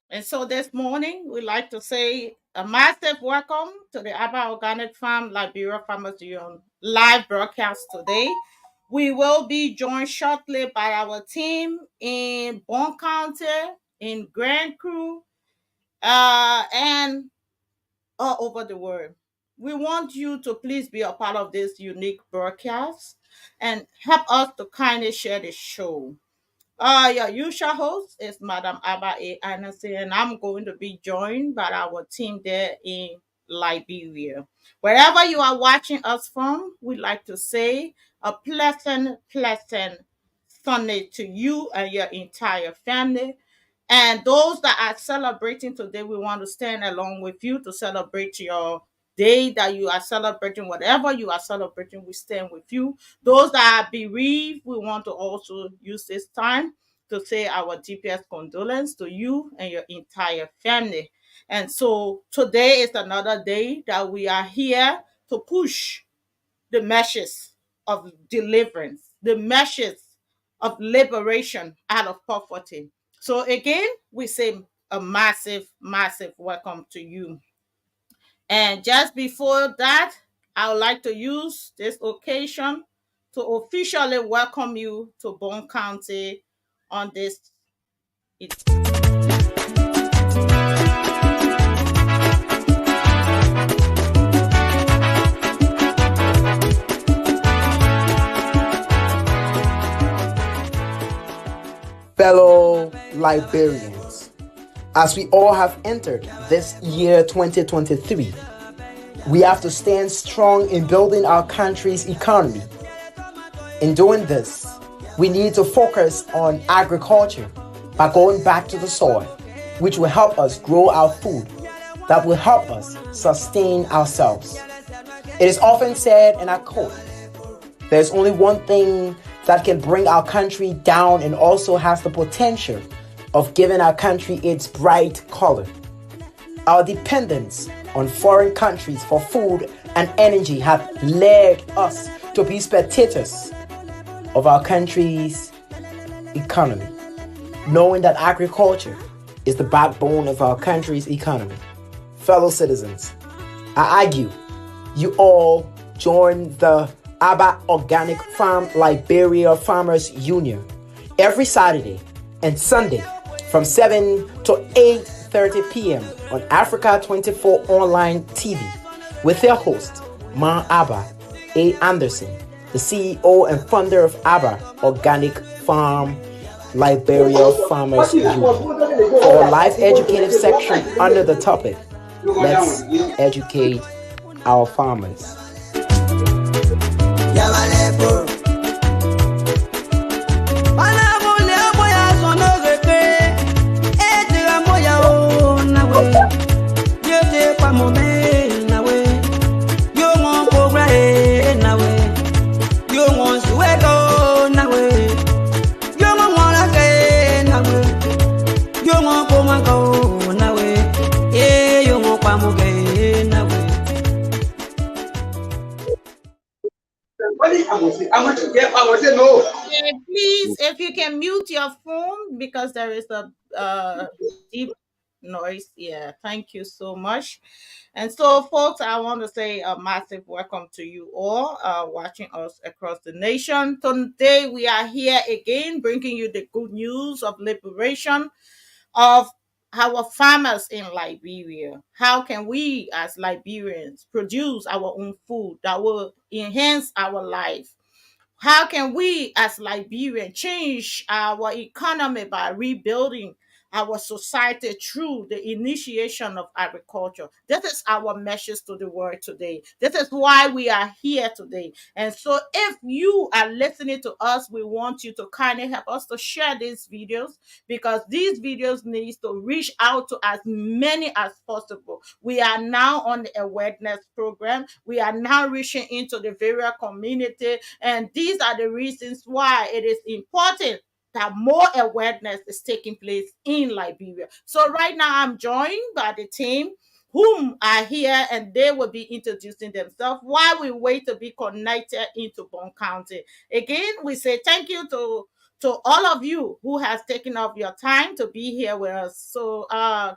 And so this morning, we'd like to say a massive welcome to the Abba Organic Farm Liberia Farmers Union live broadcast today. We will be joined shortly by our team in Bon County, in Grand Cru, and all over the world. We want you to please be a part of this unique broadcast and help us to kindly share the show. Your usual host is Madam Abba A. Anderson, and I'm going to be joined by our team there in Liberia. Wherever you are watching us from, we'd like to say a pleasant Sunday to you and your entire family. And those that are celebrating today, we want to stand along with you to celebrate your day that you are celebrating, whatever you are celebrating, we stand with you. Those that are bereaved, we want to also use this time to say our deepest condolence to you and your entire family. And so today is another day that we are here to push the meshes of deliverance, the meshes of liberation out of poverty. So again, we say a massive welcome to you. And just before that, I would like to use this occasion to officially welcome you to Bone County on this. Fellow Liberians, as we all have entered this year 2023, we have to stand strong in building our country's economy. In doing this, we need to focus on agriculture by going back to the soil, which will help us grow our food, that will help us sustain ourselves. It is often said, and I quote, there's only one thing that can bring our country down and also has the potential of giving our country its bright color. Our dependence on foreign countries for food and energy have led us to be spectators of our country's economy, knowing that agriculture is the backbone of our country's economy. Fellow citizens, I argue you all join the Abba Organic Farm Liberia Farmers Union every Saturday and Sunday from 7 to 8:30 p.m. on Africa 24 Online TV with their host, Ma Abba A. Anderson, the CEO and founder of Abba Organic Farm Liberia Farmers Union. For a live educative section under the topic, let's educate our farmers. Please, if you can mute your phone because there is a deep noise. Yeah, thank you so much. And so, folks, I want to say a massive welcome to you all watching us across the nation. Today, we are here again bringing you the good news of liberation of our farmers in Liberia. How can we, as Liberians, produce our own food that will enhance our life? How can we as Liberians change our economy by rebuilding our society through the initiation of agriculture? This is our message to the world today. This is why we are here today. And so if you are listening to us, we want you to kindly help us to share these videos because these videos need to reach out to as many as possible. We are now on the awareness program. We are now reaching into the various community, and these are the reasons why it is important that more awareness is taking place in Liberia. So right now I'm joined by the team whom are here and they will be introducing themselves while we wait to be connected into Bon County. Again, we say thank you to to all of you who has taken up your time to be here with us. So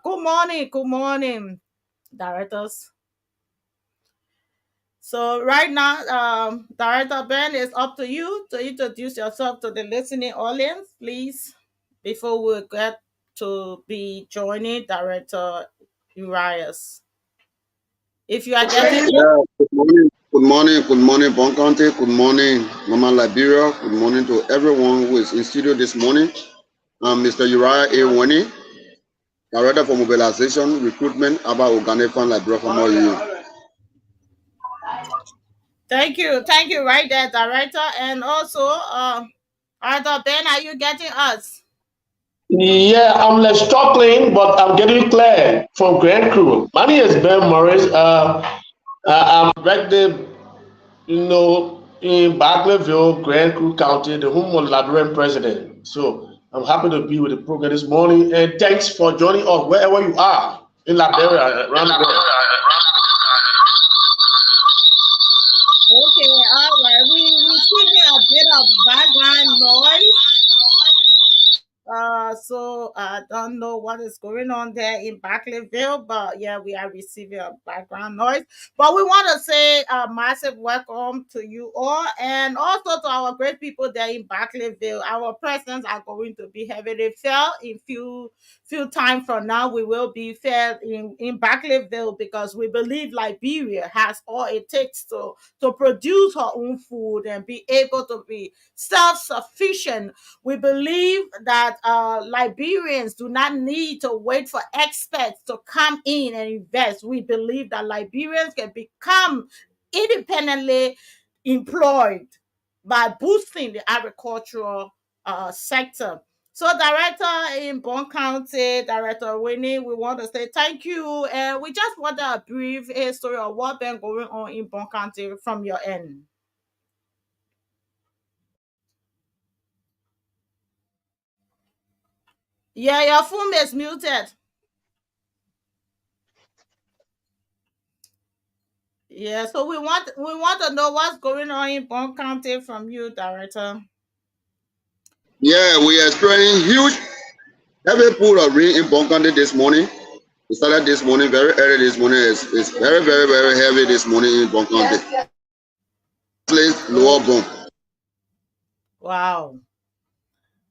good morning, directors. So right now, Director Ben, is up to you to introduce yourself to the listening audience, please, before we get to be joining Director Urias. If you are getting it, Yeah, good morning, Bon County. Good morning, Mama Liberia. Good morning to everyone who is in studio this morning. I'm Mr. Uriah A. Winnie, Director for Mobilization, Recruitment, Aba Oganefan Liberia for more years. thank you, right there, Director, and also, Director Ben, are you getting us? Yeah, I'm less struggling, but I'm getting clear from Grand Crew. My name is Ben Morris. I'm right there, in Barclayville, Grand Crew County, the home of the Liberian president. So I'm happy to be with the program this morning, and thanks for joining us wherever you are in Liberia, around the world. Okay, all right. We keeping a bit of background noise. So I don't know what is going on there in Barclayville, but yeah, we are receiving a background noise. But we want to say a massive welcome to you all, and also to our great people there in Barclayville. Our presence are going to be heavily felt in few time from now. We will be felt in Barclayville because we believe Liberia has all it takes to produce her own food and be able to be self-sufficient. We believe that Liberians do not need to wait for experts to come in and invest. We believe that Liberians can become independently employed by boosting the agricultural sector. So, Director in Bon County, Director Winnie, we want to say thank you. And we just want a brief history of what been going on in Bon County from your end. Yeah, your phone is muted. Yeah, so we want to know what's going on in Bon County from you, Director. Yeah, we are experiencing huge, heavy pool of rain in Bon County this morning. It started this morning, very early this morning. It's very, very, very heavy this morning in Bon County. Place Lower Okay. Bon. Wow.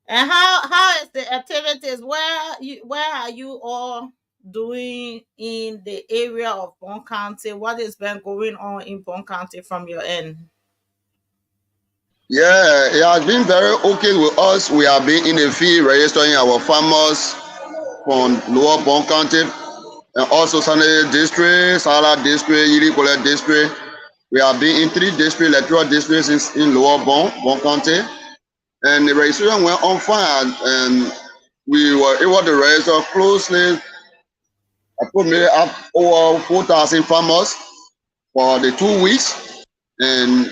And how is the activities? Where are you all doing in the area of Bon County? What has been going on in Bon County from your end? Yeah, it has been very okay with us. We have been in the field registering our farmers from Lower Bon County and also Sunday District, Sala District, Yili District. We have been in 3 electoral districts in Lower Bon County. And the registration went on fine, and we were able to register closely. I put maybe up over 4,000 farmers for the 2 weeks, and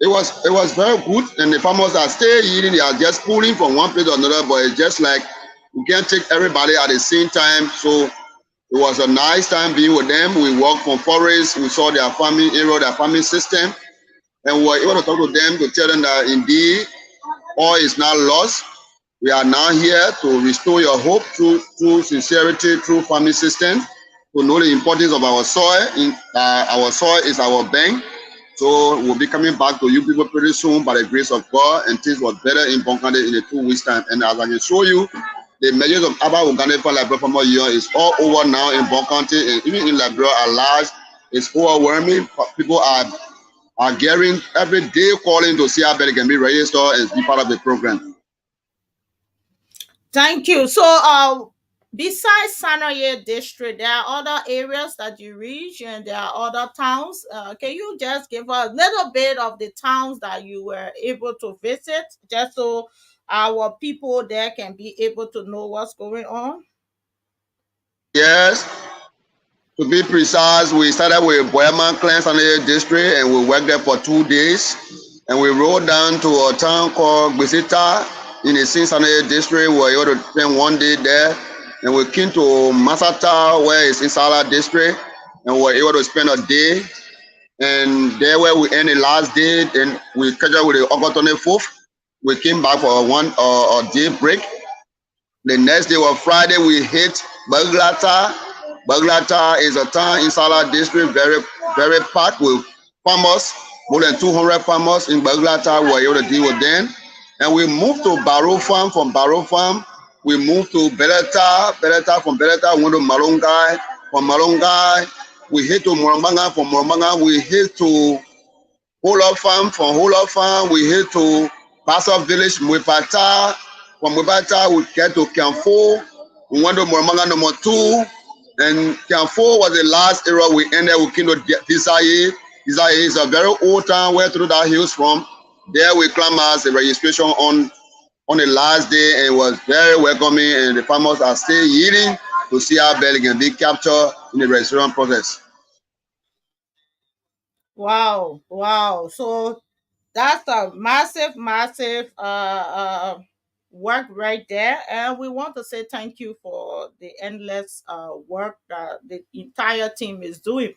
it was very good. And the farmers are still eating; they are just pulling from one place to another. But it's just like we can't take everybody at the same time. So it was a nice time being with them. We walked from forest, we saw their farming area, their farming system, and we were able to talk to them to tell them that indeed all is not lost. We are now here to restore your hope through sincerity, through farming system, to know the importance of our soil. Our soil is our bank. So we'll be coming back to you people pretty soon by the grace of God, and things was better in Bonkande in the 2 weeks time. And as I can show you, the measures of Abba Uganda for Liberia from a year is all over now in Bon County, and even in Liberia at large, it's overwhelming. People are getting every day calling to see how better can be registered and be part of the program. Thank you. So, besides Sanoye district, there are other areas that you reach, and there are other towns. Can you just give us a little bit of the towns that you were able to visit, just so our people there can be able to know what's going on? Yes, to be precise, we started with Boyaman Clans Sanaya district, and we worked there for 2 days. And we rode down to a town called Bisita in the Sanaya district. We were able to spend 1 day there. And we came to Masata, where it's in Sala district, and we were able to spend a day. And there where we ended last day, and we catch up with the August 24th. We came back for a day break. The next day was Friday. We hit Baglata. Baglata is a town in Salah district, very packed with farmers. More than 200 farmers in Baglata were able to deal with them. And we moved to Barrow Farm. From Barrow Farm, we moved to Beleta. Beleta, from Beleta, we went to Malongai. From Malongai, we hit to Morambanga. From Morambanga, we hit to Whole Farm. From Whole Farm, we hit to Pastor Village, Mwipata. From Mwipata, we get to Kiamfo. We went to Morambanga number 2. And Kiamfo was the last area we ended. We came to Disaye. Disaye is a very old town where through that hills from. There we climb as a registration on the last day, and it was very welcoming, and the farmers are still eating to see how Belly can be captured in the registration process. Wow, wow. So that's a massive, massive work right there. And we want to say thank you for the endless work that the entire team is doing.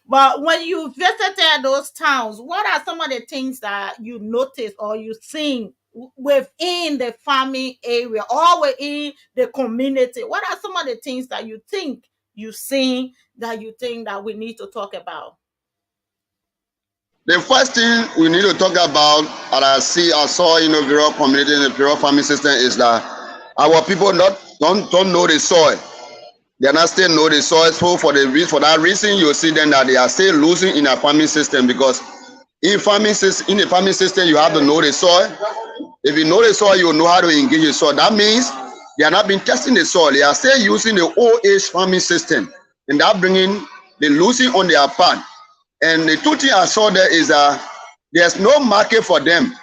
But when you visited those towns, what are some of the things that you notice or you seen within the farming area or within the community? What are some of the things that you think you've seen that you think that we need to talk about? The first thing we need to talk about, and I saw in the rural community, in the rural farming system, is that our people don't know the soil. They are not still know the soil. So for that reason, you see then that they are still losing in a farming system, because in the farming system you have to know the soil. If you know the soil, you know how to engage the soil. That means they are not been testing the soil. They are still using the old age farming system, and that bringing the losing on their part. And the two things I saw there is there's no market for them.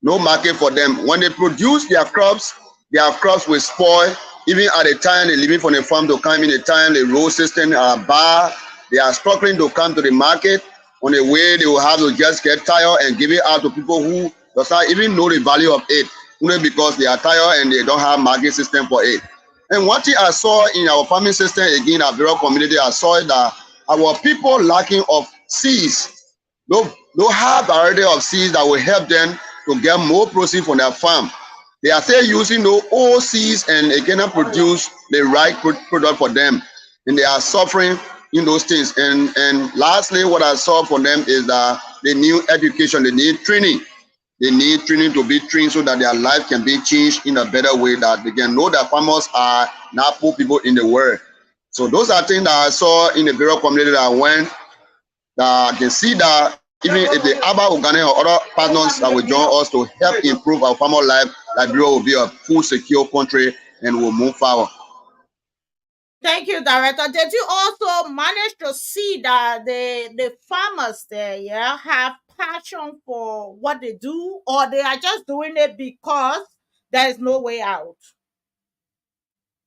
No market for them. When they produce their crops will spoil. Even at the time they leaving from the farm to come in, the time the road system are bad, they are struggling to come to the market. On the way, they will have to just get tired and give it out to people who does not even know the value of it, only because they are tired and they don't have market system for it. And one thing I saw in our farming system, again, our rural community, I saw that our people lacking of seeds. No have variety of seeds that will help them to get more proceeds from their farm. They are still using those old seeds, and it cannot produce the right product for them, and they are suffering in those things. And lastly, what I saw for them is that they need education, they need training. They need training to be trained so that their life can be changed in a better way, that they can know that farmers are not poor people in the world. So those are things that I saw in the rural community that I went, that I can see that even if the other organic or other partners that will join us to help improve our farmer life, Liberia will be a full secure country and will move forward. Thank you, Director. Did you also manage to see that the farmers there, yeah, have passion for what they do, or they are just doing it because there is no way out?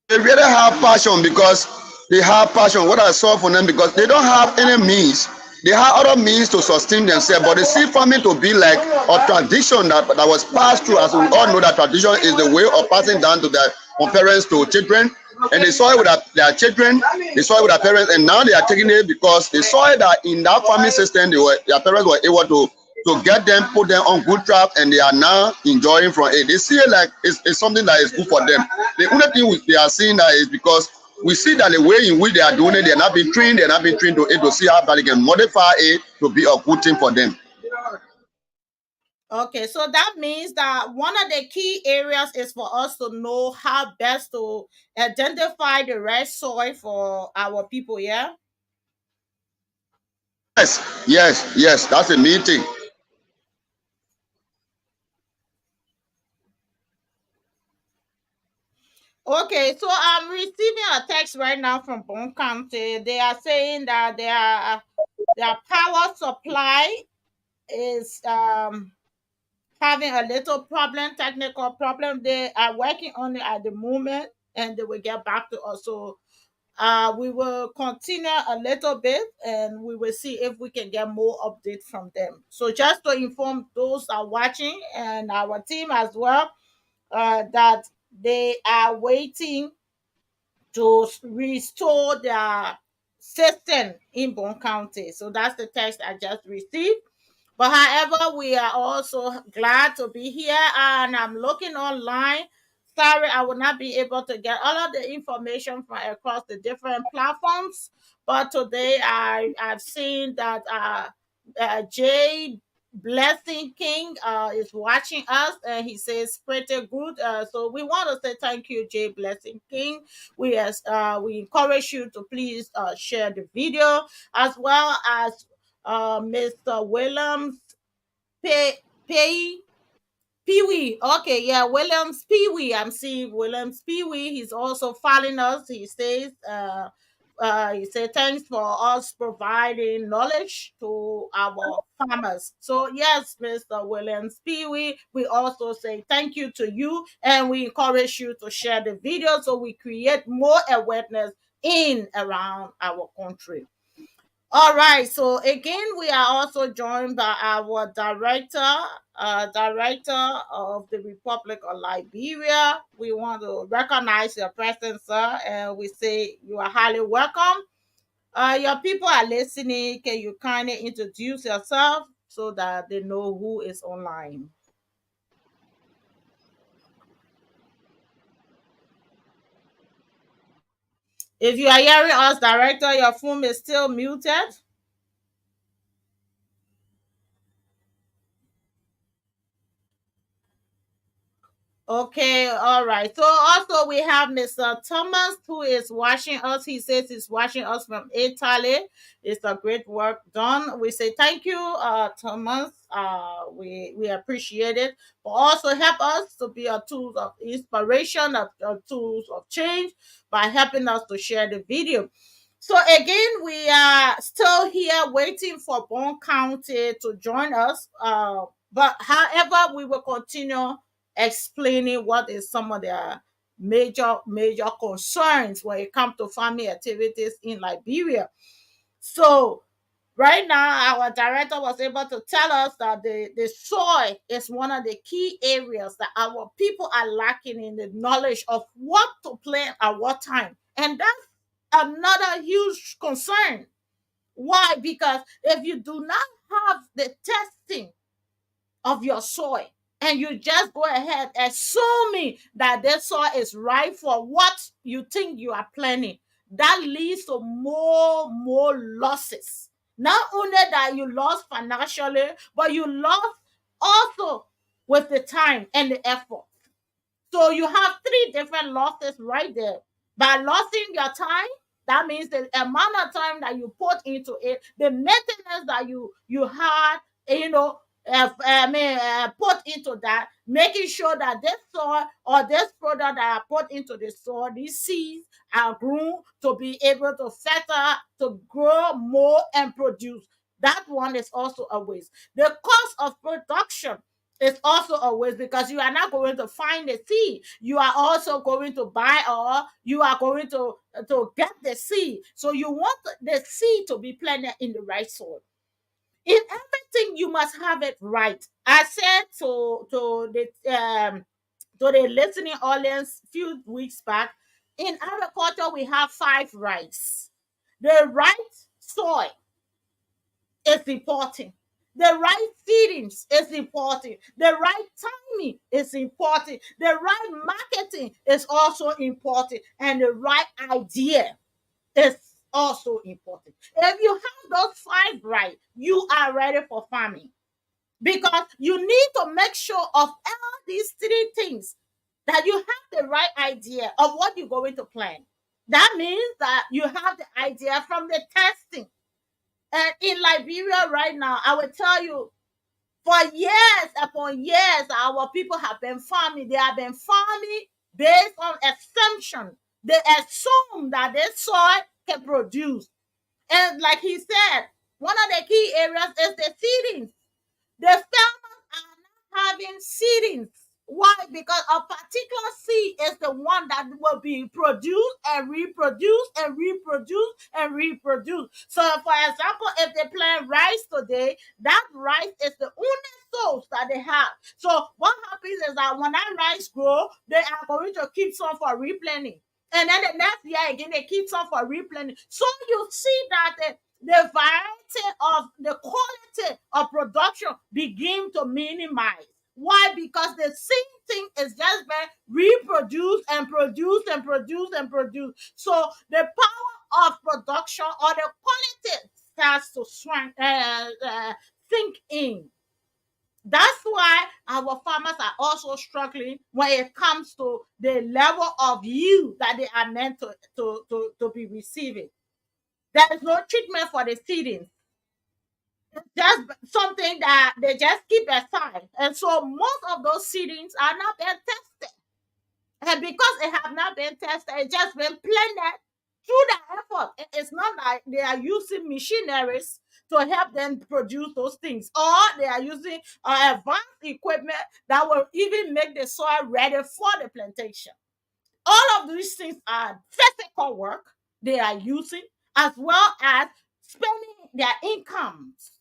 They really have passion, because they have passion. What I saw for them, because they don't have any means. They have other means to sustain themselves, but they see farming to be like a tradition that was passed through. As we all know, that tradition is the way of passing down to their from parents to children, and they saw it with their children, they saw it with their parents, and now they are taking it because they saw it that in that farming system, their parents were able to get them, put them on good track, and they are now enjoying from it. They see it like it's something that is good for them. The only thing they are seeing that is because we see that the way in which they are doing it, they are not being trained, to see how they can modify it to be a good thing for them. Okay, so that means that one of the key areas is for us to know how best to identify the right soil for our people, yeah? Yes, that's a main thing. Okay, so I'm receiving a text right now from Bon County. They are saying that their power supply is having a little problem, technical problem. They are working on it at the moment, and they will get back to us. So we will continue a little bit, and we will see if we can get more updates from them. So just to inform those that are watching and our team as well, that they are waiting to restore their system in Bon County. So that's the text I just received. But however, we are also glad to be here, and I'm looking online. Sorry, I will not be able to get all of the information from across the different platforms. But today, I've seen that Jay Blessing King is watching us, and he says pretty good. So we want to say thank you, Jay Blessing King. We encourage you to please share the video, as well as Mr. Williams Pay Pay Peewee. Okay, yeah, Williams Peewee. I'm seeing Williams Peewee. He's also following us. He said thanks for us providing knowledge to our farmers. So yes, Mr. Williams Peewee, we also say thank you to you, and we encourage you to share the video so we create more awareness in around our country. All right. So again, we are also joined by our director of the Republic of Liberia. We want to recognize your presence, sir, and we say you are highly welcome. Your people are listening. Can you kindly introduce yourself so that they know who is online? If you are hearing us, director, your phone is still muted. Okay, all right. So also we have Mr. Thomas who is watching us. He says he's watching us from Italy. It's a great work done. We say thank you, Thomas. We appreciate it. But also help us to be a tools of inspiration, of tools of change by helping us to share the video. So again, we are still here waiting for Bone County to join us. But however, we will continue explaining what is some of their major concerns when it comes to farming activities in Liberia. So right now, our director was able to tell us that the soil is one of the key areas that our people are lacking in the knowledge of what to plant at what time. And that's another huge concern. Why? Because if you do not have the testing of your soil and you just go ahead assuming that this soil is right for what you think you are planting, that leads to more losses. Not only that you lost financially, but you lost also with the time and the effort. So you have three different losses right there. By losing your time, that means the amount of time that you put into it, the maintenance that you had, you know, put into that, making sure that this soil or this product that I put into the soil, these seeds are grown to be able to fetter, to grow more and produce. That one is also a waste. The cost of production is also a waste because you are not going to find the seed. You are also going to buy, or you are going to get the seed. So you want the seed to be planted in the right soil. In everything, you must have it right. I said to the listening audience a few weeks back, in agriculture we have five rights. The right soil is important. The right feedings is important. The right timing is important. The right marketing is also important. And the right idea is also important. If you have those five right, you are ready for farming. Because you need to make sure of all these three things, that you have the right idea of what you're going to plant. That means that you have the idea from the testing. And in Liberia right now, I will tell you, for years upon years, our people have been farming. They have been farming based on assumption. They assume that this soil can produce. And like he said, one of the key areas is the seeding. The farmers are not having seedings. Why? Because a particular seed is the one that will be produced and reproduced and reproduced and reproduced. So, for example, if they plant rice today, that rice is the only source that they have. So, what happens is that when that rice grow, they are going to keep some for replanting. And then the next year again, they keep some for replanting. So you see that the variety of the quality of production begin to minimize. Why? Because the same thing is just being reproduced and produced and produced and produced. So the power of production or the quality starts to sink in. That's why our farmers are also struggling when it comes to the level of yield that they are meant to be receiving. There is no treatment for the seedings. It's just something that they just keep aside. And so most of those seedings are not being tested. And because it have not been tested, it's just been planted through the effort. It's not like they are using machineries to help them produce those things, or they are using advanced equipment that will even make the soil ready for the plantation. All of these things are physical work they are using, as well as spending their incomes.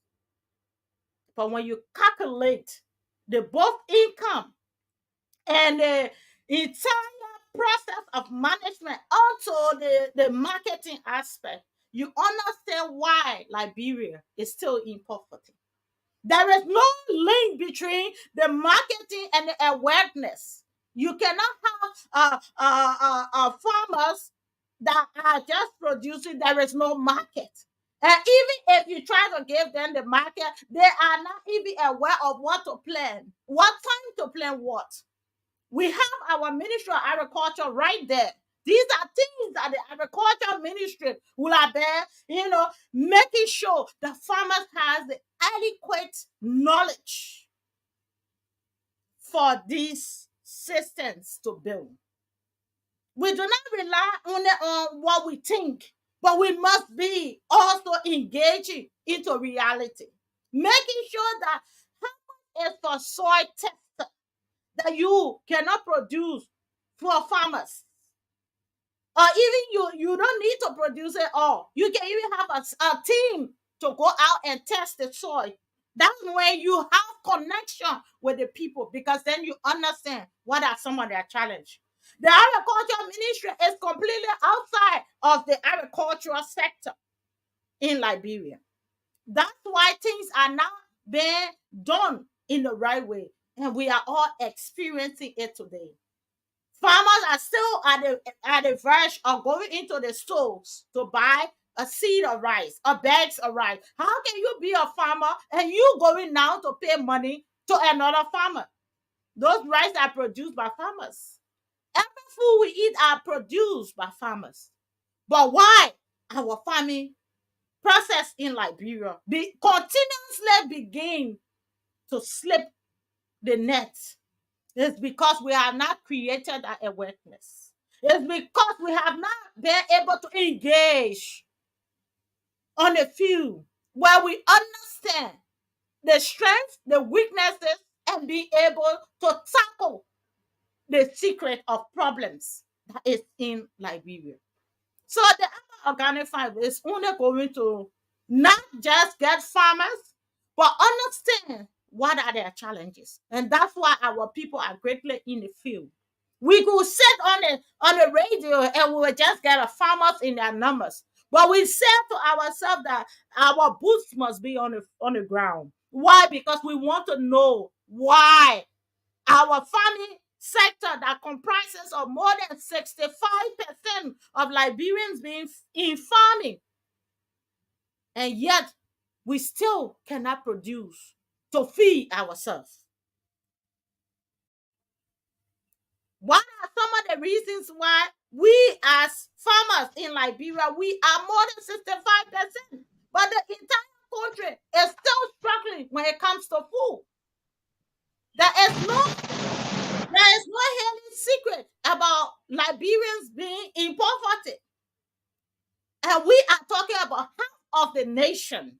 But when you calculate the both income and the entire process of management, also the marketing aspect, you understand why Liberia is still in poverty. There is no link between the marketing and the awareness. You cannot have farmers that are just producing, there is no market. And even if you try to give them the market, they are not even aware of what to plant, what time to plant what. We have our Ministry of Agriculture right there. These are things that the agriculture ministry will have there, making sure the farmers has the adequate knowledge for these systems to build. We do not rely only on what we think, but we must be also engaging into reality, making sure that how much is for soil test that you cannot produce for farmers. Or even you don't need to produce it all. You can even have a team to go out and test the soil. That's when you have connection with the people, because then you understand what are some of their challenges. The agriculture ministry is completely outside of the agricultural sector in Liberia. That's why things are not being done in the right way, and we are all experiencing it today. Farmers are still at the verge of going into the stores to buy a seed of rice, a bags of rice. How can you be a farmer and you going now to pay money to another farmer? Those rice are produced by farmers. Every food we eat are produced by farmers. But why our farming process in Liberia continuously begin to slip the net? It's because we have not created that awareness. It's because we have not been able to engage on the field where we understand the strengths, the weaknesses, and be able to tackle the secret of problems that is in Liberia. So the organic farm is only going to not just get farmers, but understand what are their challenges. And that's why our people are greatly in the field. We could sit on the radio and we will just get a farmers in their numbers. But we said to ourselves that our boots must be on the ground. Why? Because we want to know why our farming sector that comprises of more than 65% of Liberians being in farming, and yet we still cannot produce to feed ourselves. What are some of the reasons why we as farmers in Liberia, we are more than 65%, but the entire country is still struggling when it comes to food? There is no hidden secret about Liberians being in poverty. And we are talking about half of the nation.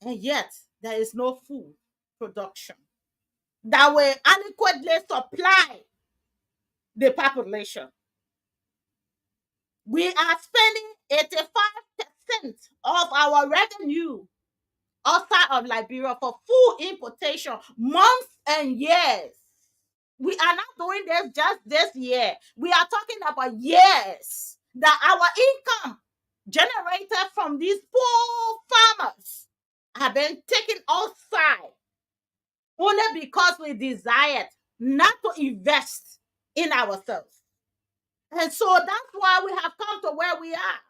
And yet, there is no food production that will adequately supply the population. We are spending 85% of our revenue outside of Liberia for food importation months and years. We are not doing this just this year. We are talking about years that our income generated from these poor farmers have been taken outside only because we desired not to invest in ourselves. And so that's why we have come to where we are.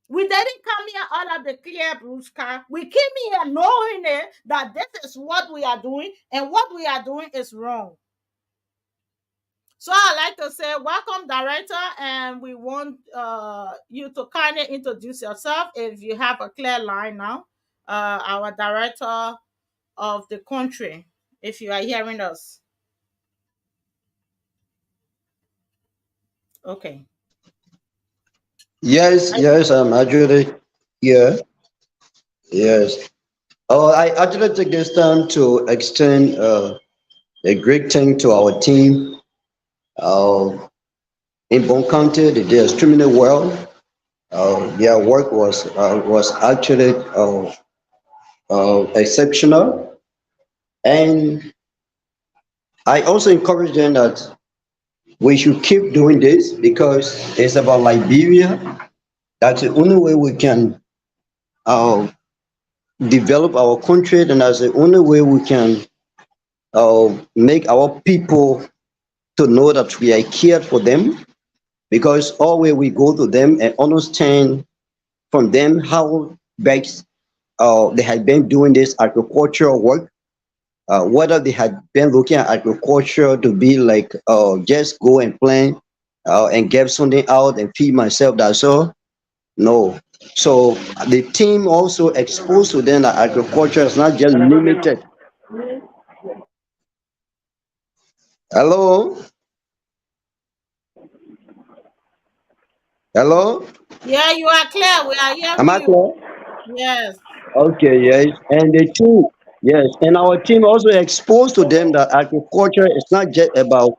We didn't come here all of the clear blue sky. We came here knowing it, that this is what we are doing, and what we are doing is wrong. So I'd like to say, welcome, director, and we want you to kind of introduce yourself if you have a clear line now. Our director of the country, if you are hearing us. Okay. Yes, yes, I'm actually here. Yes. Oh, I actually take this time to extend a great thank to our team in Bon County. They did extremely well. Their work was actually exceptional, and I also encourage them that we should keep doing this because it's about Liberia. That's the only way we can uh, develop our country, and that's the only way we can make our people to know that we are cared for them. Because always we go to them and understand from them how best they had been doing this agricultural work, whether they had been looking at agriculture to be like just go and plant and get something out and feed myself. That's all. No. So the team also exposed to them that agriculture is not just limited. Hello, hello. Yeah, you are clear. We are Am hearing I you. clear? Yes. Okay, yes. And the team, yes, and our team also exposed to them that agriculture is not just about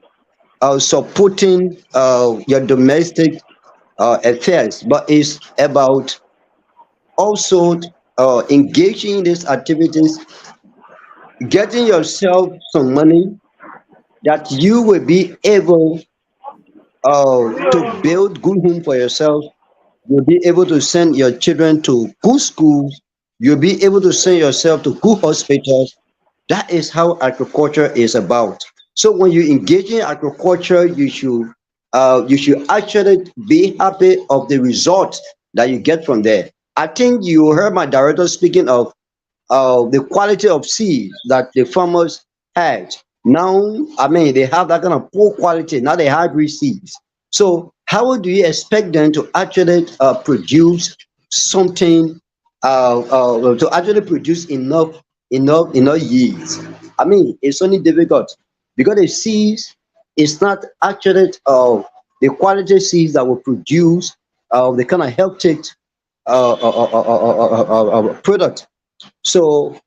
supporting your domestic affairs, but it's about also engaging in these activities, getting yourself some money that you will be able to build good home for yourself. You'll be able to send your children to good schools. You'll be able to send yourself to good hospitals. That is how agriculture is about. So when you engage in agriculture, you should actually be happy of the result that you get from there. I think you heard my director speaking of the quality of seeds that the farmers had. Now, I mean, they have that kind of poor quality, not the hybrid seeds. So, how do you expect them to actually produce something, to actually produce enough yields? I mean, it's only difficult because the seeds is not actually the quality seeds that will produce the kind of health product. So,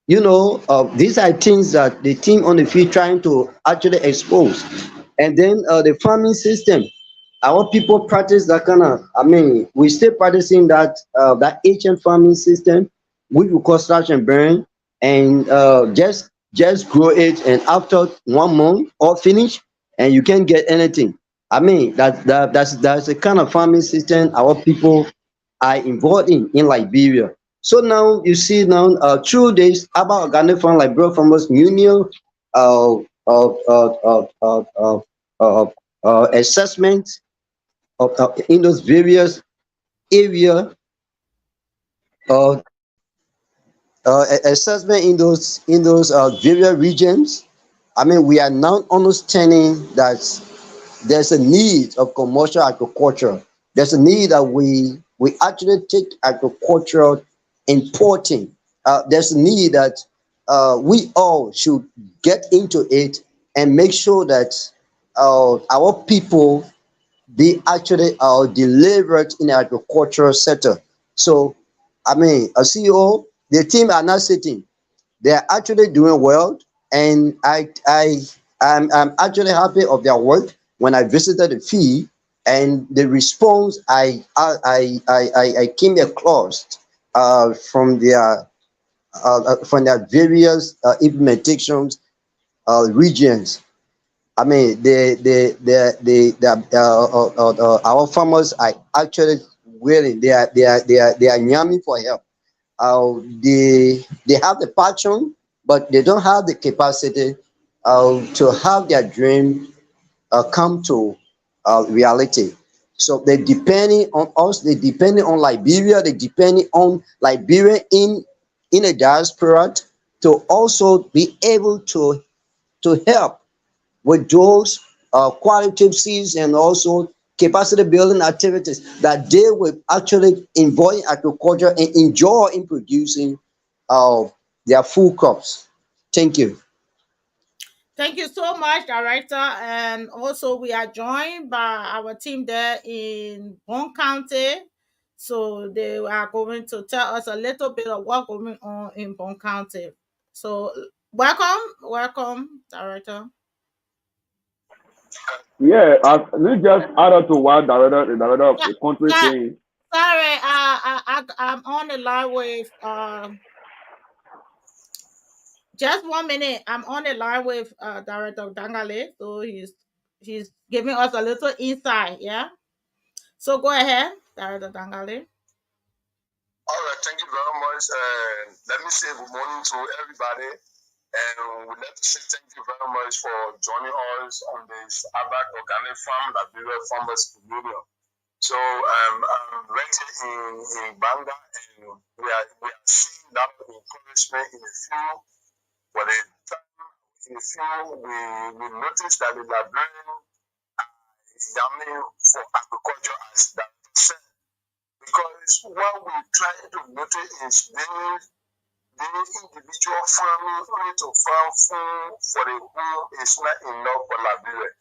these are things that the team on the field trying to actually expose. And then the farming system, our people practice that kind of, I mean, we still practicing that ancient farming system, which we call slash and burn, and just grow it, and after 1 month or finish, and you can't get anything. I mean, that's the kind of farming system our people are involved in Liberia. So now you see now through this about organic farm like Bro Farmers Union uh, uh, uh, uh, uh, uh, uh, assessment in those various area uh, assessment in those various regions. I mean, we are now understanding that there's a need of commercial agriculture. There's a need that we actually take agriculture importing. There's a need that we all should get into it and make sure that our people be actually delivered in the agricultural sector. So, I mean, a CEO, the team are not sitting; they are actually doing well, and I'm actually happy of their work. When I visited the field and the response I came across from their various implementations regions. I mean, our farmers are actually Really, they are yearning for help. They have the passion, but they don't have the capacity to have their dream come to reality. So they're depending on us. They're depending on Liberia. They're depending on Liberia in a diaspora to also be able to help with those qualitative seeds and also capacity building activities that they will actually involve in agriculture and enjoy in producing uh, their food crops. Thank you. Thank you so much, Director. And also, we are joined by our team there in Bon County. So, they are going to tell us a little bit of what's going on in Bon County. So, welcome, Director. Yeah, let me just add on to what the Yeah, country yeah, saying. sorry, I'm on the line with just 1 minute. I'm on the line with Director Dangale, so he's giving us a little insight. Yeah, so go ahead, Director Dangale. All right, thank you very much. Let me say good morning to everybody. And we'd like to say thank you very much for joining us on this Abac Organic Farm Liberia Farmers Communion. So I'm right here in Banga, and we are seeing that encouragement in the field. For the time in the field, we noticed that the Liberian is yamming for agriculture as that said. Because what we try to notice is the individual farming only to farm food for the home is not enough for Liberia.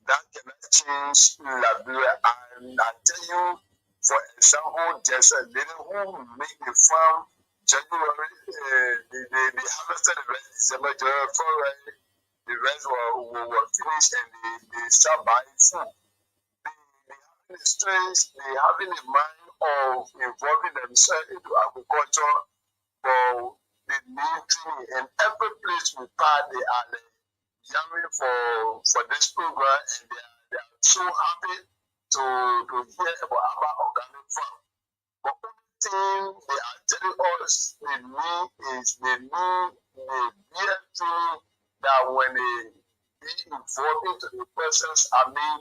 That cannot change Liberia. And I tell you, for example, there's a lady who make the farm January, they harvested the rest December, January, February, the rest were finished and they start buying food. They having a strength, they having a mind of involving themselves into agriculture for the main training. And every place we pass, they are like, yamming for this program, and they are so happy to hear about organic farm. But only thing they are telling us they need is they need the beer training that when they be involved into the process, I mean,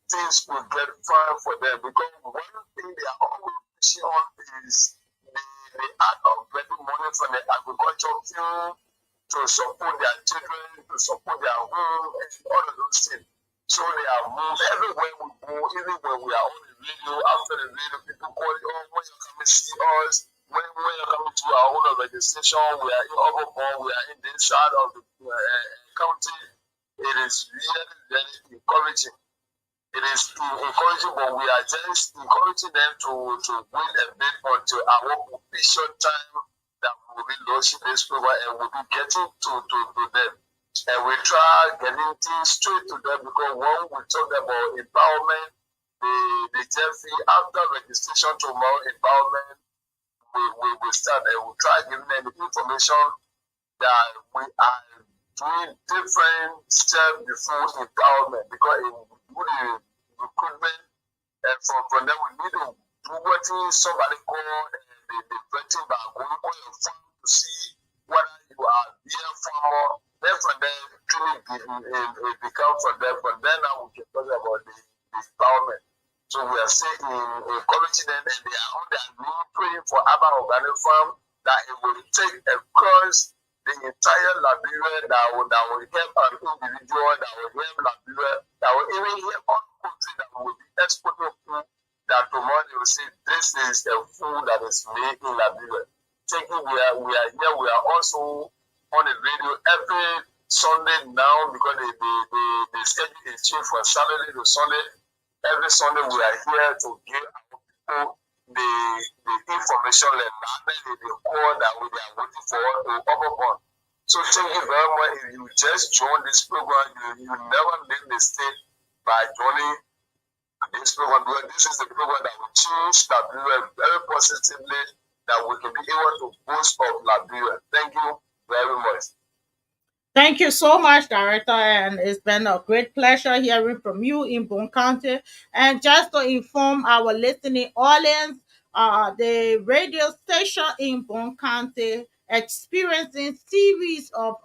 things will get fine for them. Because one thing they are always pushing on is the art of getting money from the agriculture field to support their children, to support their home, and all of those things. So they are moved everywhere we go, even when we are on the radio, after the radio, people call it, oh, when you come and see us, when you come to our own registration, we are in Overborn, we are in this side of the county. It is really, really encouraging. It is encouraging, but we are just encouraging them to wait a bit until our official time that we will be launching this program and we'll be getting to them. And we try getting things straight to them because when we talk about empowerment, the Jeffrey after registration tomorrow empowerment, we start and we try giving them the information that we are doing different steps before empowerment because in the recruitment and from them we need to do what somebody call the vetting by going on your farm to see whether you are a beer farmer. Then from there, truly become from there. From there now we can talk about the empowerment. So we are saying encouraging them and they are on their knee praying for Abba Organic Farm that it will take across the entire Liberia that will help an individual, that will help Liberia, that will even help all countries that will be exporting food that tomorrow they will say this is a food that is made in Liberia. Thinking we are here, we are also on the radio every Sunday now because the schedule is changed from Saturday to Sunday. Every Sunday we are here to give our people the information and the call that we are waiting for to overcome. So thank you very much. If you just join this program, you never make mistake by joining this program because this is the program that will change Liberia very positively that we can be able to boost up Liberia. Thank you very much. Thank you so much, Director, and it's been a great pleasure hearing from you in Bon County. And just to inform our listening audience, the radio station in Bon County experiencing series of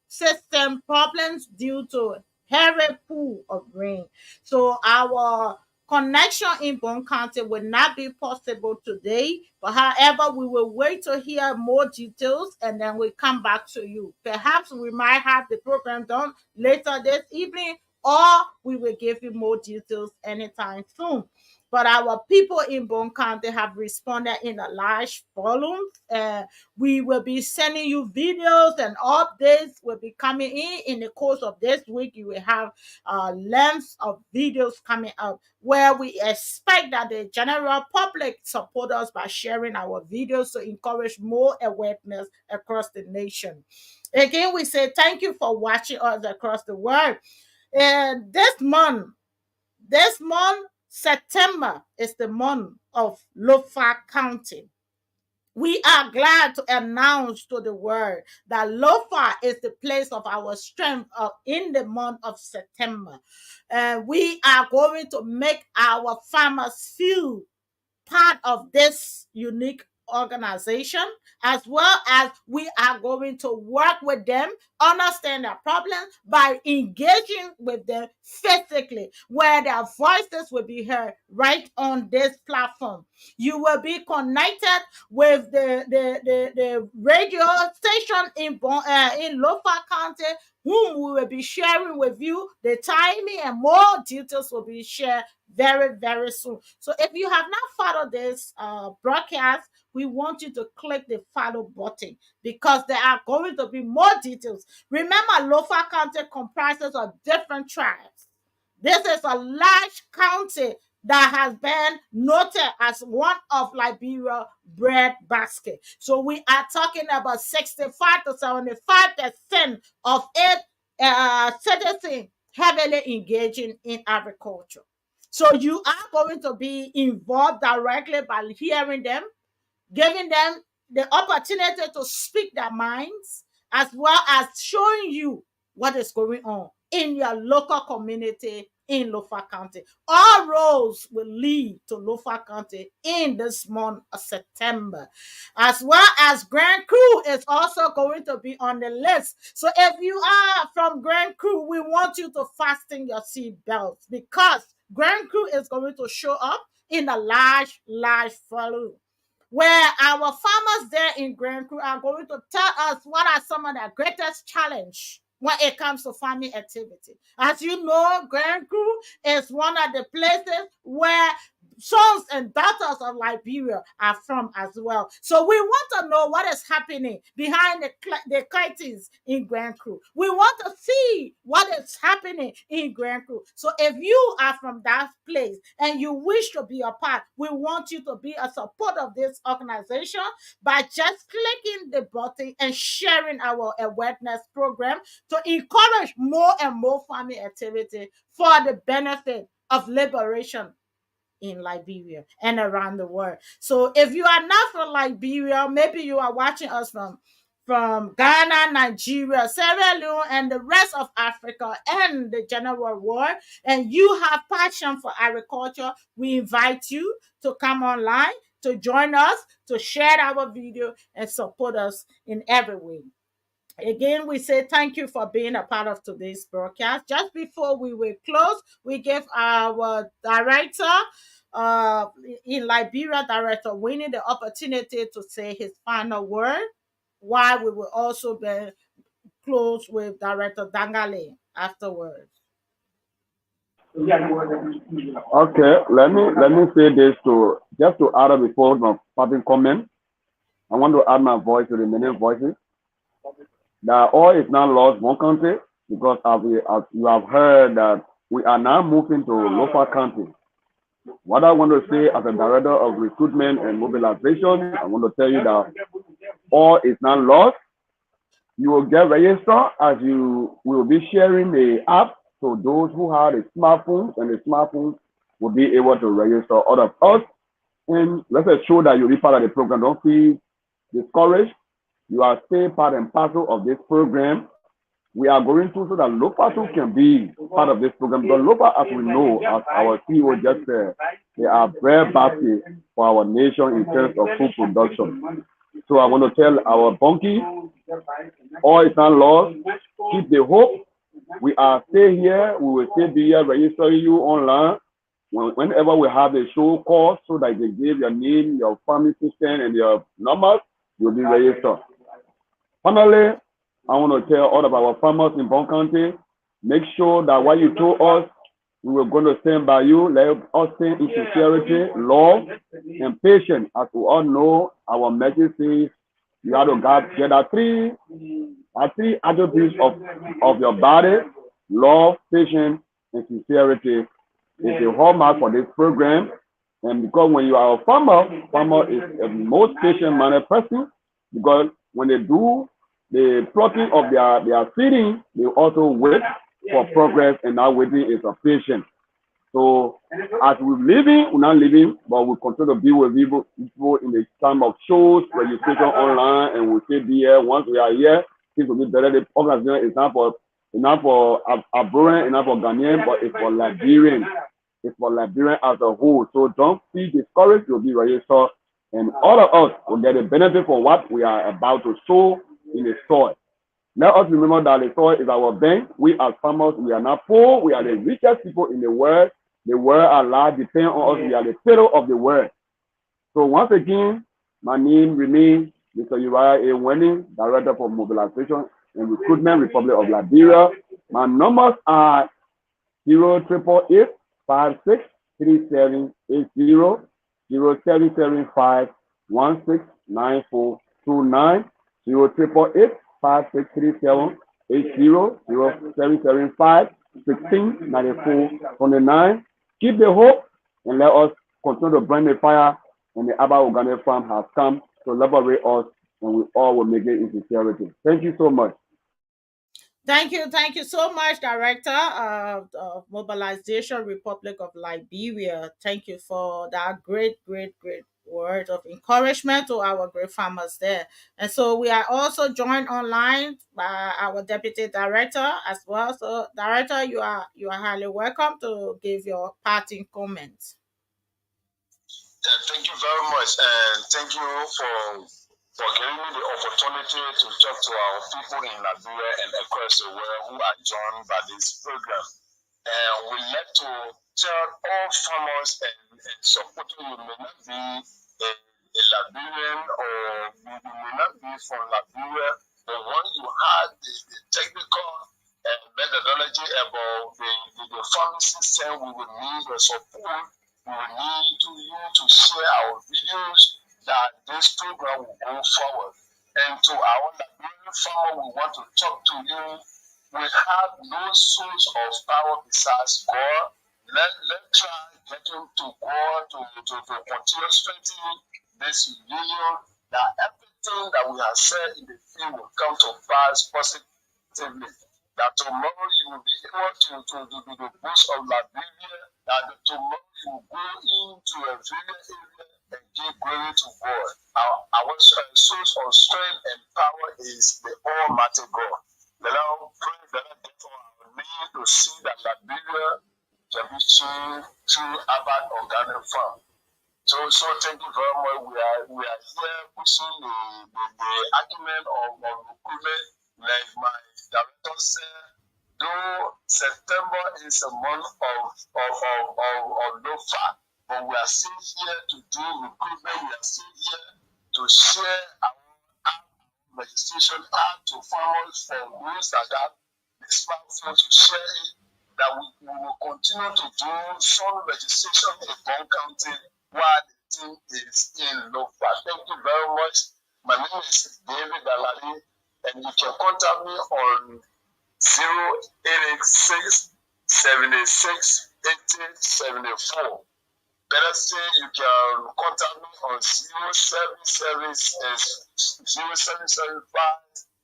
system problems due to heavy pool of rain. So our connection in Bon County will not be possible today, but however, we will wait to hear more details and then we come back to you. Perhaps we might have the program done later this evening, or we will give you more details anytime soon. But our people in Bon County have responded in a large volume. We will be sending you videos and updates will be coming in the course of this week. You will have lengths of videos coming up where we expect that the general public support us by sharing our videos to encourage more awareness across the nation. Again, we say thank you for watching us across the world. And this month, September, is the month of Lofa County. We are glad to announce to the world that Lofa is the place of our strength in the month of September. We are going to make our farmers feel part of this unique organization, as well as we are going to work with them, understand their problems by engaging with them physically, where their voices will be heard right on this platform. You will be connected with the radio station in Lofa County, whom we will be sharing with you. The timing and more details will be shared very, very soon. So if you have not followed this broadcast, we want you to click the follow button because there are going to be more details. Remember, Lofa County comprises of different tribes. This is a large county that has been noted as one of Liberia bread basket. So we are talking about 65 to 75% of it citizens heavily engaging in agriculture. So you are going to be involved directly by hearing them, giving them the opportunity to speak their minds, as well as showing you what is going on in your local community in Lofa County. All roads will lead to Lofa County in this month of September, as well as Grand Crew is also going to be on the list. So if you are from Grand Crew, we want you to fasten your seat belts because Grand Crew is going to show up in a large volume where our farmers there in Grand Crew are going to tell us what are some of their greatest challenge when it comes to farming activity. As you know, Grand Crew is one of the places where sons and daughters of Liberia are from as well. So we want to know what is happening behind the curtains in Grand Crew. We want to see what is happening in Grand Crew. So if you are from that place and you wish to be a part, we want you to be a support of this organization by just clicking the button and sharing our awareness program to encourage more and more farming activity for the benefit of liberation in Liberia and around the world. So if you are not from Liberia, maybe you are watching us from Ghana, Nigeria, Sierra Leone, and the rest of Africa and the general world, and you have passion for agriculture, we invite you to come online, to join us, to share our video, and support us in every way. Again, we say thank you for being a part of today's broadcast. Just before we will close, we give our director uh, in Liberia, Director Winnie, the opportunity to say his final word, while we will also be close with Director Dangale afterwards. Okay, let me say this to just to add up before my parting comment. I want to add my voice to the many voices that all is not lost one country because as you have heard that we are now moving to local country. What I want to say as a director of recruitment and mobilization, I want to tell you that all is not lost. You will get registered as you will be sharing the app to those who have the smartphones, and the smartphones will be able to register all of us. And let's ensure that you'll be part of the program. Don't feel discouraged. You are still part and parcel of this program. we are going to so that local too can be part of this program. Because local, as we know, as our CEO just said, they are very basket for our nation in terms of food production. So I want to tell our bunkie, all is not lost. Keep the hope. We are still here. We will still be here registering you online. Whenever we have a show call, so that they give your name, your family system, and your numbers, you'll be registered. Finally, I want to tell all of our farmers in Bon County, make sure that what you told us, we were going to stand by you. Let us stand in sincerity, love, and patience. As we all know, our message says you have to get three attributes of your body: love, patience, and sincerity. It's a hallmark for this program. And because when you are a farmer is the most patient-mannered person, because when they do the plotting of their feeding, they also wait for progress, and that waiting is a patient. So as we're living, we're not living, but we continue to be with people in the time of shows, registration online, and we'll still be here. Once we are here, things will be better. The organization is not for Abroan, it's not for Ghanaian, but it's for Liberian. It's for Liberian as a whole. So don't feel discouraged. You'll be registered, and all of us will get a benefit for what we are about to sow in the soil. Let us remember that the soil is our bank. We as farmers, we are not poor. We are the richest people in the world. The world at large depend on us. We are the pillar of the world. So once again, my name remains Mr. Uriah A. Wenning, Director for Mobilization and Recruitment, Republic of Liberia. My numbers are 088563780, 0775169429, 088563780, Keep the hope and let us continue to burn the fire. And the Abba Organic Farm has come to liberate us, and we all will make it in sincerity. Thank you so much. Thank you so much, Director of Mobilization Republic of Liberia. Thank you for that great word of encouragement to our great farmers there. And so we are also joined online by our Deputy Director as well. So, Director, you are highly welcome to give your parting comments. Yeah, thank you very much, and thank you for giving me the opportunity to talk to our people in Liberia and across the world who are joined by this program. And we like to tell all farmers and supporters, you may not be a Liberian, or you may not be from Liberia, but once you have the technical methodology about the farming system, we will need the support. We will need you to share our videos, that this program will go forward. And to our Liberian farmer, we want to talk to you. We have no source of power besides God. Let's try getting to God to continue strengthening this union, that everything that we have said in the field will come to pass positively. That tomorrow you will be able to be the boast of Liberia, that tomorrow you will go into a village area and give glory to God. Our source of strength and power is the Almighty God. Let us pray that our need to see that Liberia can be changed through Abad Organic Farm. So thank you very much. We are here pushing the argument of recruitment, like my director said. Though September is a month of no fat, but we are still here to do recruitment. We are still here to share our registration out to farmers for those that have the smartphone to share it. That we will continue to do some registration in Bon County while the team is in Lofa. Thank you very much. My name is David Dalali, and you can contact me on 0886 76 80 74. Better say you can contact me on 0775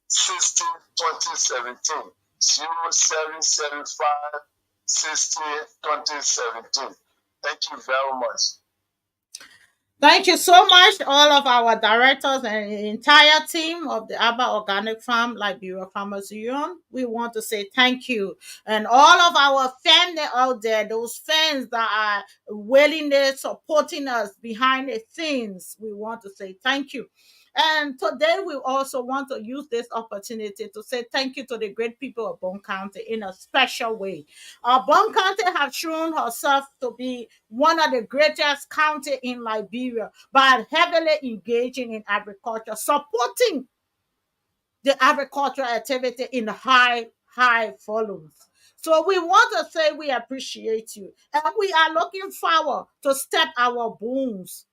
60 2017. 0775 60 2017. Thank you very much. Thank you so much, all of our directors and the entire team of the Abba Organic Farm, Liberia Farmers Union. We want to say thank you. And all of our family out there, those fans that are willing there supporting us behind the scenes, we want to say thank you. And today we also want to use this opportunity to say thank you to the great people of Bone County in a special way. Bone County has shown herself to be one of the greatest county in Liberia by heavily engaging in agriculture, supporting the agricultural activity in high volumes. So we want to say we appreciate you, and we are looking forward to step our booms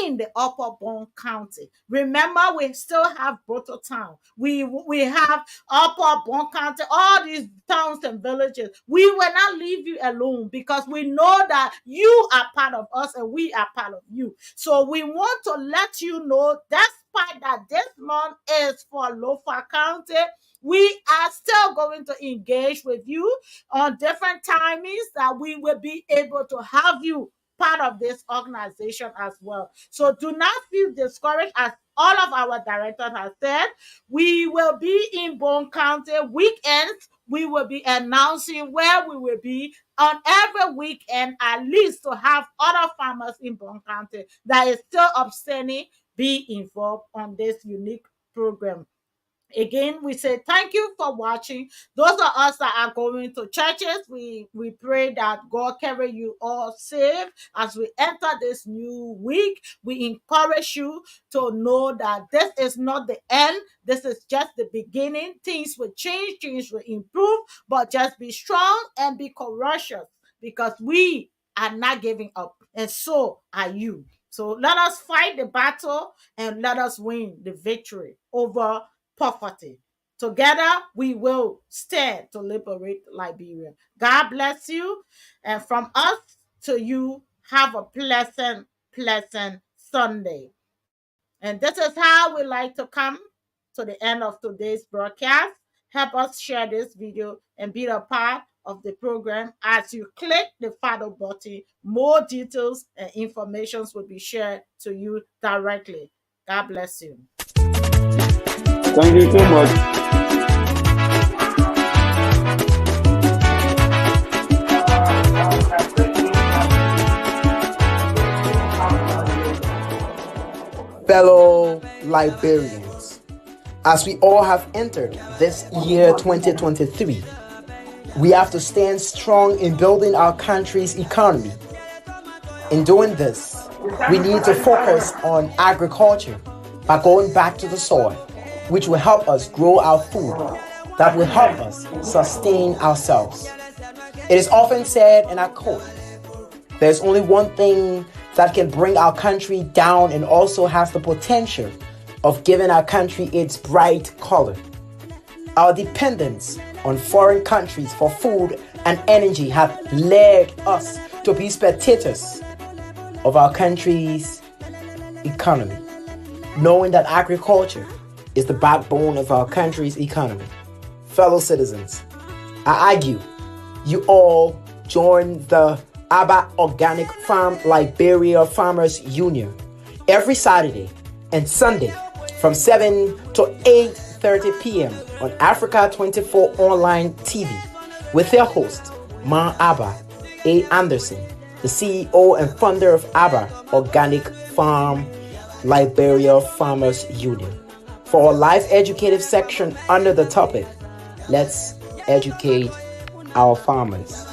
in the Upper Bone County. Remember, we still have Broto Town. We have Upper Bone County, all these towns and villages. We will not leave you alone because we know that you are part of us and we are part of you. So we want to let you know despite that this month is for Lofa County, we are still going to engage with you on different timings that we will be able to have you part of this organization as well. So do not feel discouraged, as all of our directors have said. We will be in Bone County weekends. We will be announcing where we will be on every weekend, at least to have other farmers in Bone County that is still abstaining be involved on this unique program. Again, we say thank you for watching. Those are us that are going to churches. We pray that God carry you all safe as we enter this new week. We encourage you to know that this is not the end. This is just the beginning. Things will change, things will improve, but just be strong and be courageous because we are not giving up, and so are you. So let us fight the battle and let us win the victory over poverty. Together, we will stand to liberate Liberia. God bless you. And from us to you, have a pleasant Sunday. And this is how we like to come to the end of today's broadcast. Help us share this video and be a part of the program. As you click the follow button, more details and informations will be shared to you directly. God bless you. Thank you so much. Fellow Liberians, as we all have entered this year 2023, we have to stand strong in building our country's economy. In doing this, we need to focus on agriculture by going back to the soil, which will help us grow our food, that will help us sustain ourselves. It is often said, and I quote, there's only one thing that can bring our country down and also has the potential of giving our country its bright color. Our dependence on foreign countries for food and energy have led us to be spectators of our country's economy, knowing that agriculture is the backbone of our country's economy. Fellow citizens, I argue you all join the Abba Organic Farm Liberia Farmers Union every Saturday and Sunday from 7 to 8:30 p.m. on Africa 24 Online TV with their host, Ma Abba A. Anderson, the CEO and founder of Abba Organic Farm Liberia Farmers Union. For a live educative section under the topic, let's educate our farmers.